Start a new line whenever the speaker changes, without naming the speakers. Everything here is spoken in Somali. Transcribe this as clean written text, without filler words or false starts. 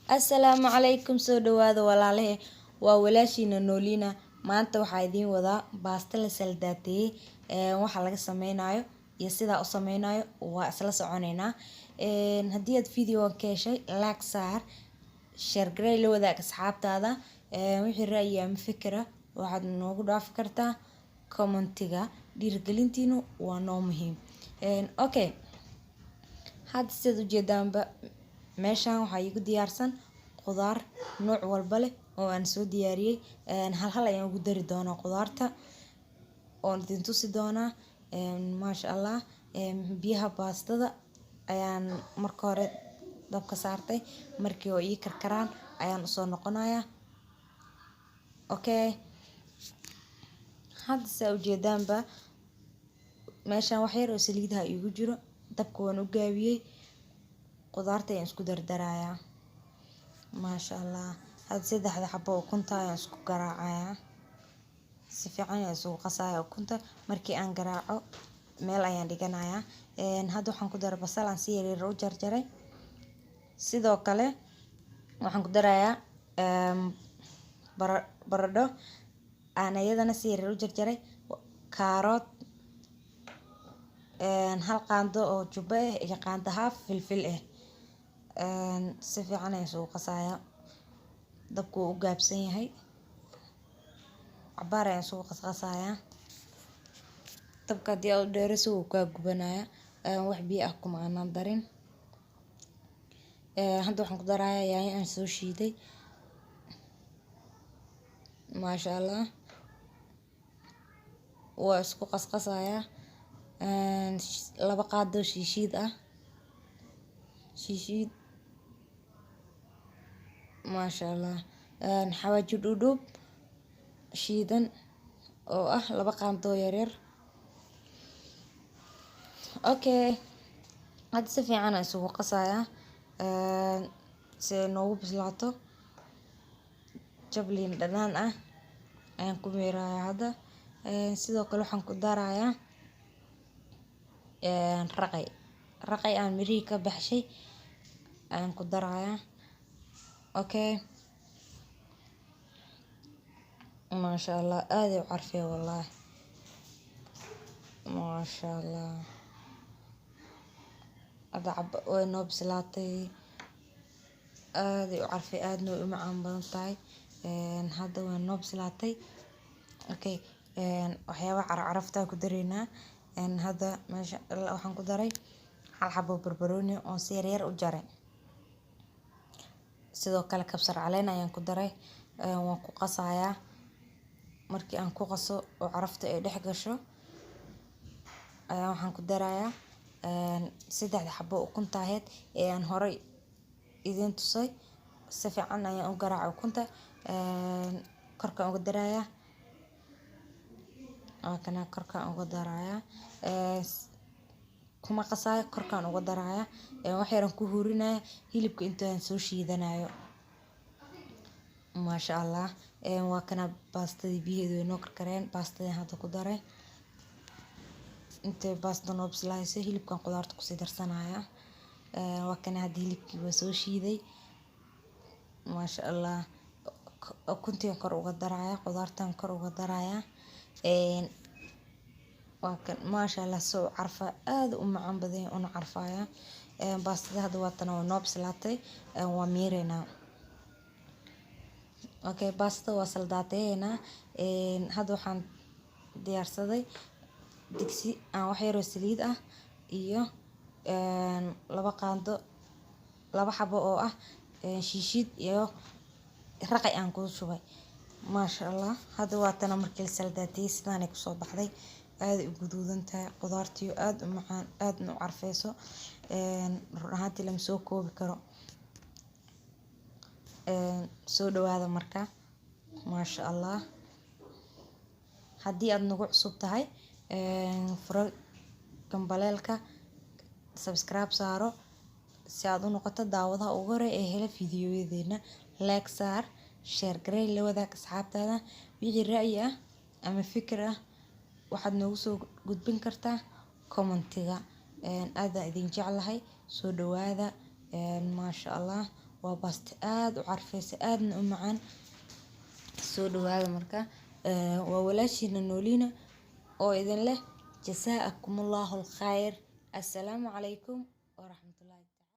Assalaamu calaykum soo dhawaada walaalahe waa walaashiina Noolina maanta waxaa idiin wadaa baasta la saldaateeyay waxa laga sameynayo iyo sida u sameynayo waa isla soconeynaa haddii aad video ka heshay like saar share garay la wadaag asxaabtaada wixii ra'yi ama fikra waxaad noogu dhaafi kartaa commentiga dhiirgelintiinu waa noo muhiim okay hadda sida ujeedaanba meeshaan waxaa igu diyaarsan qudaar nooc walba leh oo aan soo diyaariyay hal ayaan ugu dari doonaa qudaarta oo idin tusi doonaa maasha Allah biyaha baastada ayaan marka hore dabka saartay markii oo ii karkaraan ayaan usoo noqonayaa okay hadda sida ujeedaanba meeshaan wax yar oo saliidaha igu jiro dabka waan u gaabiyay qudaarta ayaan isku dardarayaa maasha Allah hadda saddexda xabo ukunta ayaan isku garaacayaa si fiican ayaan isugu qasayaa ukunta markii aan garaaco meel ayaan dhiganayaa hadda waxaan ku daray basal aan si yar u jarjaray sidoo kale waxaan ku darayaa baradho aan iyadana si yar u jarjaray kaarot hal qaando oo jubba ah iyo qaando haaf filfil ah si fiican ayaan isugu qasayaa dabku wuu u gaabsan yahay cabaar ayaan isugu qasayaa dabka haddii aad u dheerayso wuu kaa gubanayaa wax biyo ah kuma aanan darin hadda waxaan ku darayaa yaanyo aan soo shiiday maasha Allah waa isku qasqasayaa laba qaado shiishiid ah shiishiid maasha Allah xawaaji dhudhub shiidan oo ah laba qaando yar okay hadda si fiican aan isugu qasayaa si ay noogu bislaato jablin dhanaan ah ayaan ku meerayaa hadda sidoo kale waxaan ku darayaa raqay aan mirihii ka baxshay ayaan ku darayaa okay maasha Allah aad ay u carfay wallahi maasha Allah hadda way noo bislaatay aad ay u carfay aadna way u macaan badan tahay hadda way noo bislaatay okay waxyaaba carafta ku dareynaa hadda meesha waxaan ku daray hal xabo barbarooni oo si yar u jaray sidoo kale kabsar caleen ayaan ku daray waan ku qasayaa markii aan ku qaso oo carafta ay dhex gasho ayaa waxaan ku darayaa saddexda xabo ukunta ahayd ee aan horay idin tusay si fiican ayaan u garaacay ukunta korkaan uga darayaa kana korkaan uga darayaa kuma qasayo korkaan uga darayaa wax yar aan ku hurinaya hilibka intaan soo shiidanayo maasha Allah waa kana baastadii biyaheedu way noo karkareen baastadii hadda ku daray intee baasta noo bislaayso hilibkan qudaarta ku sii darsanaya waa kana hadda hilibkii waa soo shiiday maasha Allah ukuntii kor uga darayaa qudaartan kor uga darayaa waa kan maasha Allah soo carfa aad u macaan badan una carfaya baastada hadda waa tan oo noo bislaatay waa miireynaa okay baasta waa saldaateeyna hadda waxaan diyaarsaday digsi aan wax yar oo saliid ah iyo laba qaando laba xabo oo ah shiishid iyo raqay aan ku shubay maasha Allah hadda waa tan markii la saldaateeyay sidaan ay ku soo baxday aad u guduudan tahay qudaartii aad u macaan aadna u carfeyso run ahaantii lama soo koobi karo soo dhawaada marka maasha Allah haddii aad nagu cusub tahay furo gambaleelka subscribe saaro si aad u noqoto daawadaha ugu hore ee hela fiidiyoyadeena like saar share garay la wadaag asxaabtaada wixii ra'yi ah ama fikir ah waxaad noogu soo gudbin kartaa commentiga aad idin jeclahay soo dhawaada maasha Allah waa baasto aad u carfeysa aadna u macaan. Soo dhawaada marka waa walaashina Noolina oo idin leh jasaakumullahu khayr. Assalaamu calaykum wa rahmatullahi